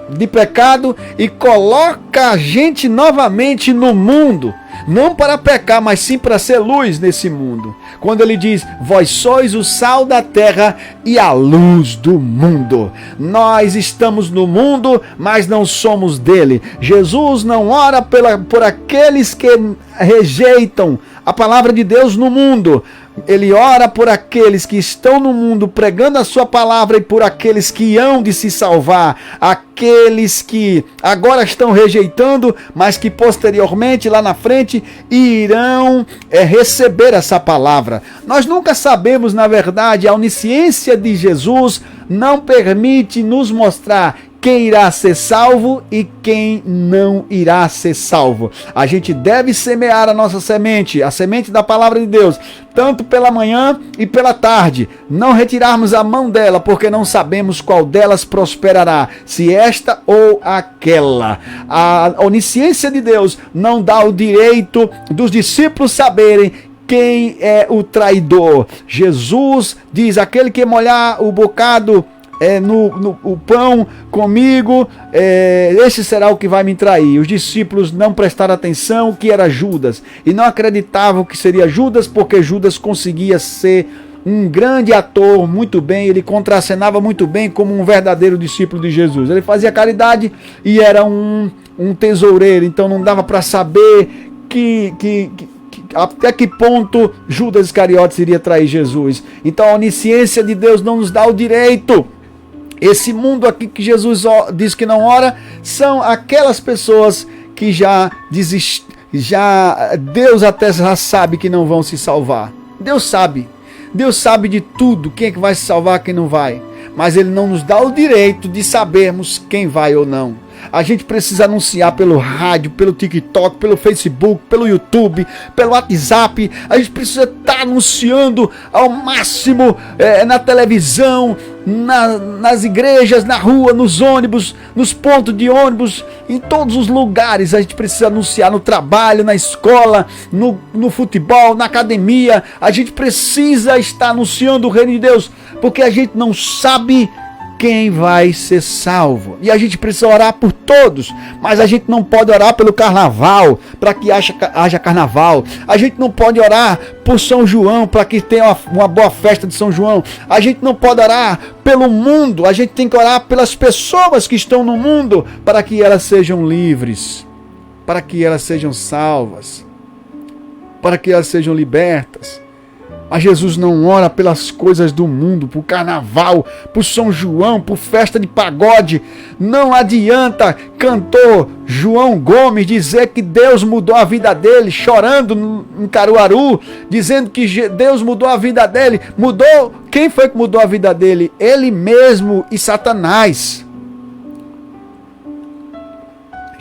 de pecado e coloca a gente novamente no mundo. Não para pecar, mas sim para ser luz nesse mundo. Quando ele diz, vós sois o sal da terra e a luz do mundo. Nós estamos no mundo, mas não somos dele. Jesus não ora por aqueles que rejeitam a palavra de Deus no mundo. Ele ora por aqueles que estão no mundo pregando a sua palavra e por aqueles que hão de se salvar, aqueles que agora estão rejeitando, mas que posteriormente, lá na frente, irão receber essa palavra. Nós nunca sabemos, na verdade, a onisciência de Jesus não permite nos mostrar quem irá ser salvo e quem não irá ser salvo. A gente deve semear a nossa semente, a semente da palavra de Deus, tanto pela manhã e pela tarde. Não retirarmos a mão dela, porque não sabemos qual delas prosperará, se esta ou aquela. A onisciência de Deus não dá o direito dos discípulos saberem quem é o traidor. Jesus diz, aquele que molhar o bocado o pão comigo, esse será o que vai me trair. Os discípulos não prestaram atenção que era Judas e não acreditavam que seria Judas, porque Judas conseguia ser um grande ator muito bem, ele contracenava muito bem como um verdadeiro discípulo de Jesus. Ele fazia caridade e era um tesoureiro, então não dava para saber até que ponto Judas Iscariotes iria trair Jesus. Então a onisciência de Deus não nos dá o direito. Esse mundo aqui que Jesus diz que não ora, são aquelas pessoas que Deus até já sabe que não vão se salvar. Deus sabe de tudo, quem é que vai se salvar, quem não vai. Mas Ele não nos dá o direito de sabermos quem vai ou não. A gente precisa anunciar pelo rádio, pelo TikTok, pelo Facebook, pelo YouTube, pelo WhatsApp. A gente precisa estar anunciando ao máximo na televisão, nas igrejas, na rua, nos ônibus, nos pontos de ônibus, em todos os lugares. A gente precisa anunciar no trabalho, na escola, no futebol, na academia. A gente precisa estar anunciando o reino de Deus, porque a gente não sabe quem vai ser salvo. E a gente precisa orar por todos, mas a gente não pode orar pelo carnaval, para que haja carnaval. A gente não pode orar por São João, para que tenha uma boa festa de São João. A gente não pode orar pelo mundo, a gente tem que orar pelas pessoas que estão no mundo, para que elas sejam livres, para que elas sejam salvas, para que elas sejam libertas. Mas Jesus não ora pelas coisas do mundo, por carnaval, por São João, por festa de pagode. Não adianta cantor João Gomes dizer que Deus mudou a vida dele, chorando em Caruaru, dizendo que Deus mudou a vida dele. Mudou? Quem foi que mudou a vida dele? Ele mesmo e Satanás.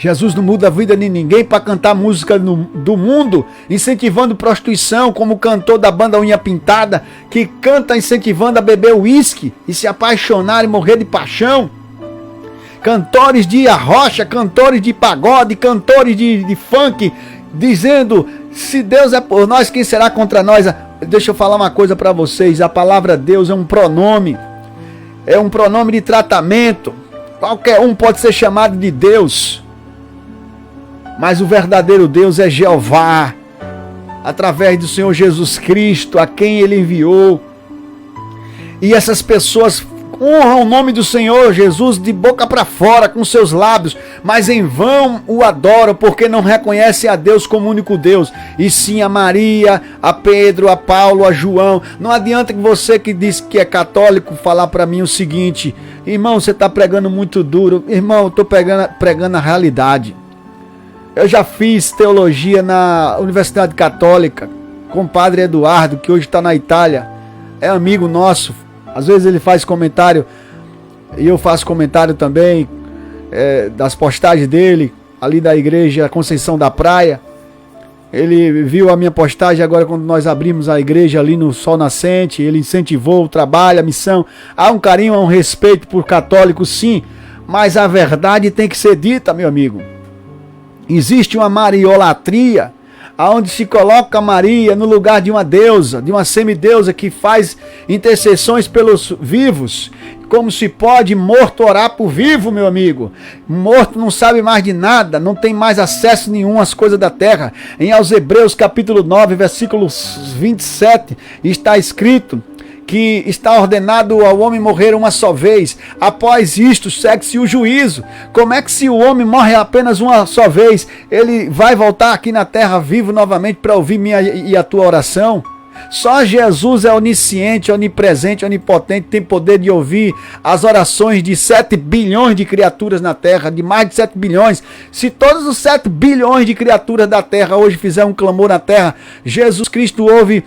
Jesus não muda a vida de ninguém para cantar música do mundo, incentivando prostituição, como o cantor da banda Unha Pintada, que canta incentivando a beber uísque e se apaixonar e morrer de paixão. Cantores de arrocha, cantores de pagode, cantores de funk, dizendo, se Deus é por nós, quem será contra nós? Deixa eu falar uma coisa para vocês, a palavra Deus é um pronome de tratamento. Qualquer um pode ser chamado de Deus, mas o verdadeiro Deus é Jeová, através do Senhor Jesus Cristo, a quem Ele enviou. E essas pessoas honram o nome do Senhor Jesus de boca para fora, com seus lábios, mas em vão o adoram, porque não reconhecem a Deus como único Deus, e sim a Maria, a Pedro, a Paulo, a João. Não adianta que você que diz que é católico falar para mim o seguinte: irmão, você está pregando muito duro. Irmão, eu estou pregando a realidade. Eu já fiz teologia na Universidade Católica com o padre Eduardo, que hoje está na Itália, é amigo nosso. Às vezes ele faz comentário e eu faço comentário também das postagens dele, ali da igreja Conceição da Praia. Ele viu a minha postagem agora quando nós abrimos a igreja ali no Sol Nascente. Ele incentivou o trabalho, a missão. Há um carinho, há um respeito por católicos, sim, mas a verdade tem que ser dita, meu amigo. Existe uma mariolatria, aonde se coloca Maria no lugar de uma deusa, de uma semideusa que faz intercessões pelos vivos. Como se pode morto orar por vivo, meu amigo? Morto não sabe mais de nada, não tem mais acesso nenhum às coisas da terra. Em aos Hebreus capítulo 9, versículo 27, está escrito que está ordenado ao homem morrer uma só vez. Após isto, segue-se o juízo. Como é que, se o homem morre apenas uma só vez, ele vai voltar aqui na terra vivo novamente para ouvir minha e a tua oração? Só Jesus é onisciente, onipresente, onipotente, tem poder de ouvir as orações de 7 bilhões de criaturas na terra, de mais de 7 bilhões. Se todos os 7 bilhões de criaturas da terra hoje fizerem um clamor na terra, Jesus Cristo ouve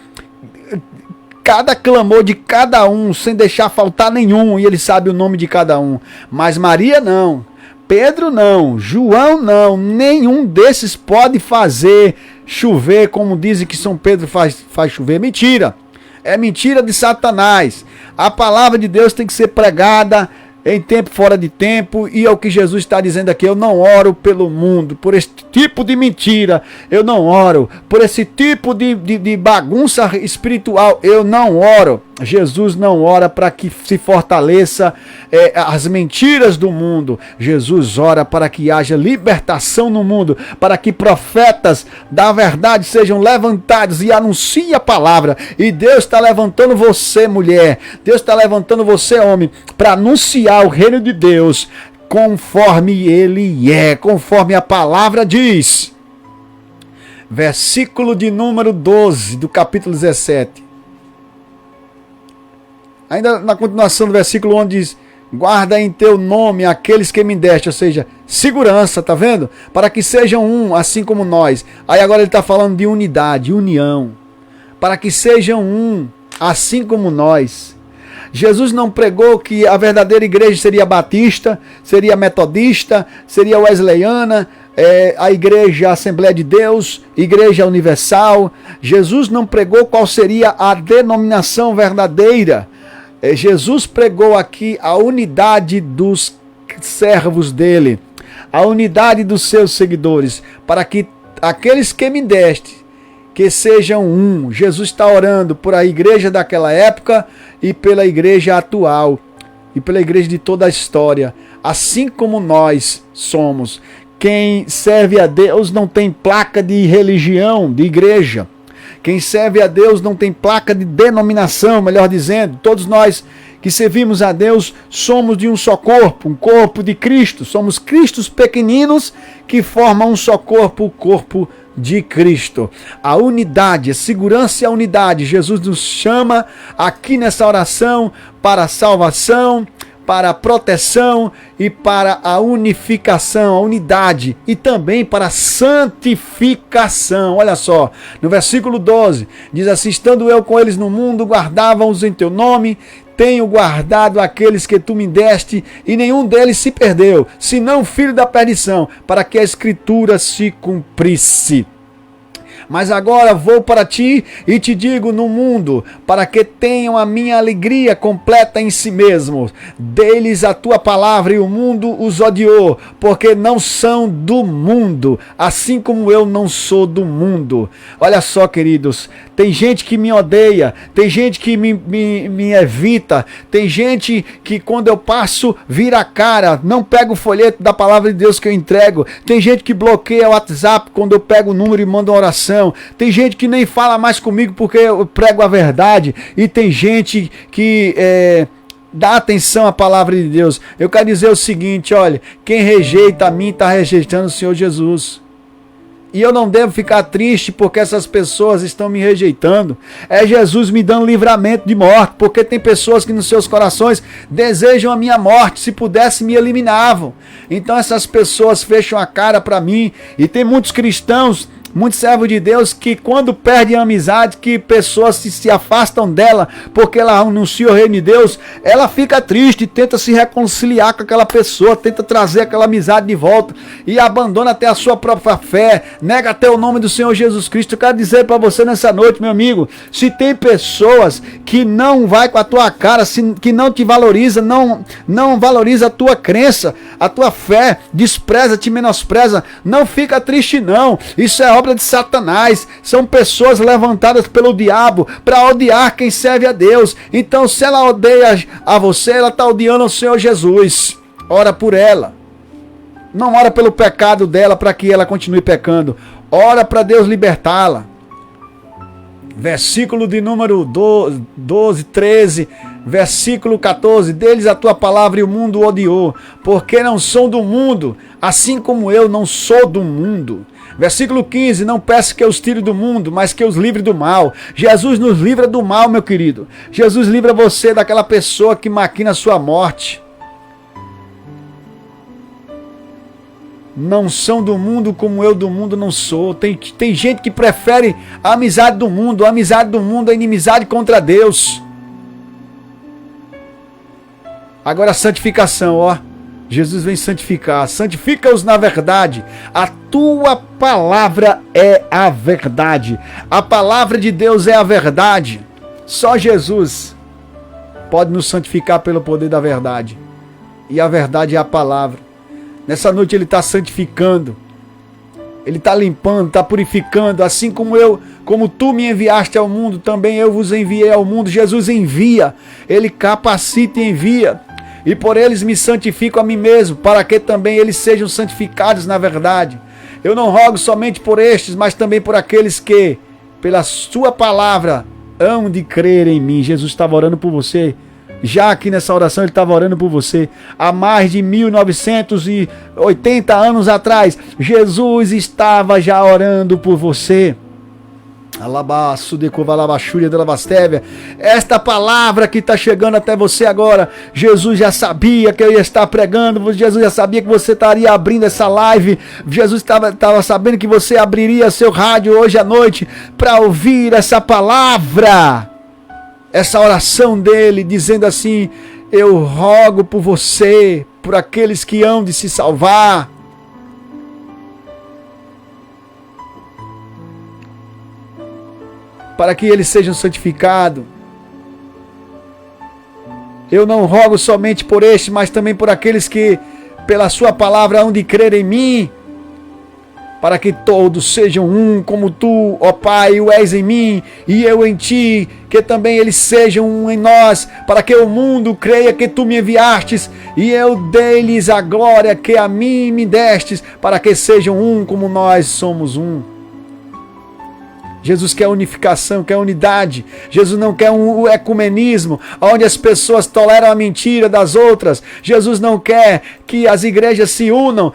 cada clamor de cada um, sem deixar faltar nenhum, e ele sabe o nome de cada um. Mas Maria não, Pedro não, João não, nenhum desses pode fazer chover, como dizem que São Pedro faz chover. Mentira, é mentira de Satanás. A palavra de Deus tem que ser pregada em tempo, fora de tempo, e é o que Jesus está dizendo aqui. Eu não oro pelo mundo, por esse tipo de mentira, eu não oro, por esse tipo de bagunça espiritual, eu não oro. Jesus não ora para que se fortaleça as mentiras do mundo. Jesus ora para que haja libertação no mundo, para que profetas da verdade sejam levantados e anunciem a palavra. E Deus está levantando você, mulher, Deus está levantando você, homem, para anunciar o reino de Deus conforme ele é, conforme a palavra diz. Versículo de número 12 do capítulo 17. Ainda na continuação do versículo, onde diz: guarda em teu nome aqueles que me deste, ou seja, segurança, tá vendo? Para que sejam um, assim como nós. Aí agora ele está falando de unidade, união. Para que sejam um, assim como nós. Jesus não pregou que a verdadeira igreja seria batista, seria metodista, seria wesleyana, a igreja Assembleia de Deus, igreja universal. Jesus não pregou qual seria a denominação verdadeira. Jesus pregou aqui a unidade dos servos dele, a unidade dos seus seguidores, para que aqueles que me deste, que sejam um. Jesus está orando por a igreja daquela época e pela igreja atual e pela igreja de toda a história, assim como nós somos. Quem serve a Deus não tem placa de religião, de igreja. Quem serve a Deus não tem placa de denominação, melhor dizendo. Todos nós que servimos a Deus somos de um só corpo, um corpo de Cristo. Somos Cristos pequeninos que formam um só corpo, o corpo de Cristo. A unidade, a segurança e a unidade. Jesus nos chama aqui nessa oração para a salvação, para a proteção e para a unificação, a unidade, e também para a santificação. Olha só, no versículo 12, diz assim: estando eu com eles no mundo, guardava-os em teu nome, tenho guardado aqueles que tu me deste, e nenhum deles se perdeu, senão o filho da perdição, para que a escritura se cumprisse. Mas agora vou para ti e te digo no mundo, para que tenham a minha alegria completa em si mesmos. Dê-lhes a tua palavra e o mundo os odiou, porque não são do mundo, assim como eu não sou do mundo. Olha só, queridos, tem gente que me odeia, tem gente que me evita, tem gente que quando eu passo vira a cara, não pega o folheto da palavra de Deus que eu entrego, tem gente que bloqueia o WhatsApp quando eu pego o número e mando uma oração, tem gente que nem fala mais comigo porque eu prego a verdade, e tem gente que dá atenção à palavra de Deus. Eu quero dizer o seguinte, olha, quem rejeita a mim está rejeitando o Senhor Jesus. E eu não devo ficar triste porque essas pessoas estão me rejeitando. É Jesus me dando livramento de morte, porque tem pessoas que nos seus corações desejam a minha morte. Se pudesse, me eliminavam. Então essas pessoas fecham a cara para mim. E tem muitos cristãos, muitos servos de Deus, que quando perdem a amizade, que pessoas se afastam dela porque ela anuncia o reino de Deus, ela fica triste, tenta se reconciliar com aquela pessoa, tenta trazer aquela amizade de volta e abandona até a sua própria fé, nega até o nome do Senhor Jesus Cristo. Eu quero dizer para você nessa noite, meu amigo, se tem pessoas que não vai com a tua cara, que não te valoriza, não valoriza a tua crença, a tua fé, despreza, te menospreza, não fica triste não. Isso é obra de Satanás, são pessoas levantadas pelo diabo para odiar quem serve a Deus. Então, se ela odeia a você, ela está odiando o Senhor Jesus. Ora por ela, não ora pelo pecado dela para que ela continue pecando, ora para Deus libertá-la. Versículo de número 12, 13, versículo 14, deles a tua palavra e o mundo odiou, porque não são do mundo, assim como eu não sou do mundo. Versículo 15, não peço que eu os tire do mundo, mas que eu os livre do mal. Jesus nos livra do mal, meu querido. Jesus livra você daquela pessoa que maquina a sua morte. Não são do mundo como eu do mundo não sou. Tem gente que prefere a amizade do mundo. A amizade do mundo é inimizade contra Deus. Agora a santificação, ó. Jesus vem santificar. Santifica-os na verdade. A tua palavra é a verdade. A palavra de Deus é a verdade. Só Jesus pode nos santificar pelo poder da verdade. E a verdade é a palavra. Nessa noite Ele está santificando. Ele está limpando, está purificando. Assim como tu me enviaste ao mundo, também eu vos enviei ao mundo. Jesus envia. Ele capacita e envia. E por eles me santifico a mim mesmo, para que também eles sejam santificados na verdade. Eu não rogo somente por estes, mas também por aqueles que, pela sua palavra, hão de crer em mim. Jesus estava orando por você. Já aqui nessa oração ele estava orando por você. Há mais de 1980 anos atrás, Jesus estava já orando por você. Alabaço de covalabachúria de lavastévia. Esta palavra que está chegando até você agora, Jesus já sabia que eu ia estar pregando, Jesus já sabia que você estaria abrindo essa live, Jesus estava sabendo que você abriria seu rádio hoje à noite para ouvir essa palavra, essa oração dele, dizendo assim: eu rogo por você, por aqueles que hão de se salvar. Para que eles sejam santificados. Eu não rogo somente por este, mas também por aqueles que, pela sua palavra, hão de crer em mim, para que todos sejam um, como tu, ó Pai, o és em mim, e eu em ti, que também eles sejam um em nós, para que o mundo creia que tu me enviastes, e eu dei-lhes a glória que a mim me destes, para que sejam um, como nós somos um. Jesus quer unificação, quer unidade. Jesus não quer um ecumenismo, onde as pessoas toleram a mentira das outras. Jesus não quer que as igrejas se unam,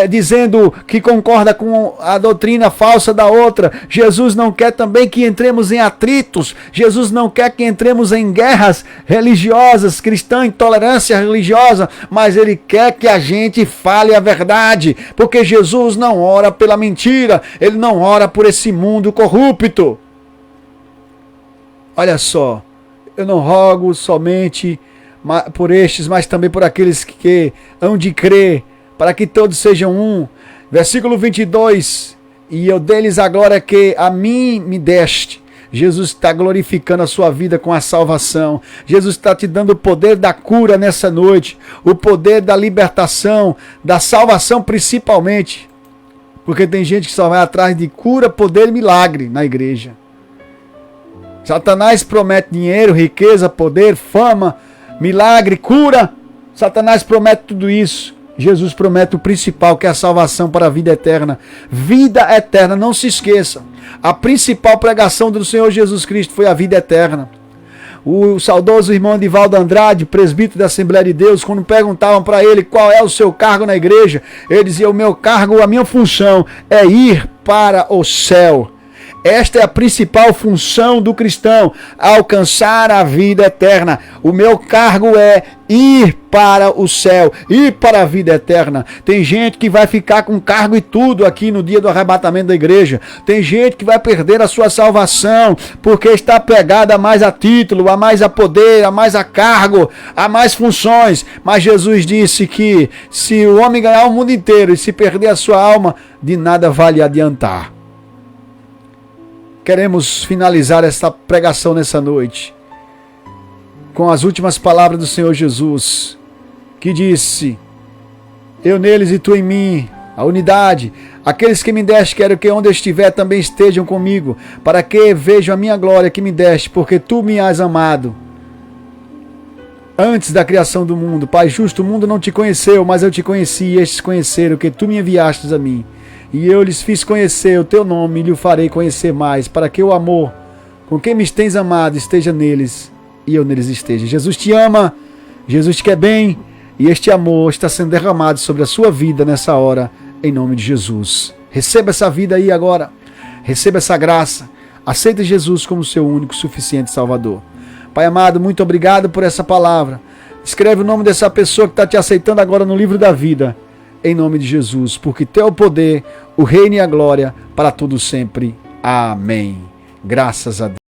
dizendo que concorda com a doutrina falsa da outra. Jesus não quer também que entremos em atritos. Jesus não quer que entremos em guerras religiosas, cristã, intolerância religiosa. Mas Ele quer que a gente fale a verdade. Porque Jesus não ora pela mentira. Ele não ora por esse mundo corrupto. Olha só, eu não rogo somente por estes, mas também por aqueles que hão de crer, para que todos sejam um. Versículo 22, e eu dei-lhes a glória que a mim me deste. Jesus está glorificando a sua vida com a salvação. Jesus está te dando o poder da cura nessa noite, o poder da libertação, da salvação principalmente. Porque tem gente que só vai atrás de cura, poder e milagre na igreja. Satanás promete dinheiro, riqueza, poder, fama, milagre, cura. Satanás promete tudo isso. Jesus promete o principal, que é a salvação para a vida eterna. Vida eterna, não se esqueça. A principal pregação do Senhor Jesus Cristo foi a vida eterna. O saudoso irmão Edivaldo Andrade, presbítero da Assembleia de Deus, quando perguntavam para ele qual é o seu cargo na igreja, ele dizia: o meu cargo, a minha função é ir para o céu. Esta é a principal função do cristão, alcançar a vida eterna. O meu cargo é ir para o céu, ir para a vida eterna. Tem gente que vai ficar com cargo e tudo aqui no dia do arrebatamento da igreja. Tem gente que vai perder a sua salvação porque está apegada mais a título, a mais a poder, a mais a cargo, a mais funções. Mas Jesus disse que se o homem ganhar o mundo inteiro e se perder a sua alma, de nada vale adiantar. Queremos finalizar esta pregação nessa noite com as últimas palavras do Senhor Jesus, que disse: eu neles e tu em mim, a unidade. Aqueles que me deste, quero que onde eu estiver também estejam comigo, para que vejam a minha glória que me deste, porque tu me has amado antes da criação do mundo. Pai justo, o mundo não te conheceu, mas eu te conheci, e estes conheceram que tu me enviastes a mim. E eu lhes fiz conhecer o teu nome, e lhe farei conhecer mais, para que o amor com quem me tens amado esteja neles, e eu neles esteja. Jesus te ama, Jesus te quer bem, e este amor está sendo derramado sobre a sua vida nessa hora, em nome de Jesus. Receba essa vida aí agora, receba essa graça, aceita Jesus como seu único, suficiente Salvador. Pai amado, muito obrigado por essa palavra. Escreve o nome dessa pessoa que está te aceitando agora no livro da vida, em nome de Jesus, porque teu poder, o reino e a glória para todos sempre. Amém. Graças a Deus.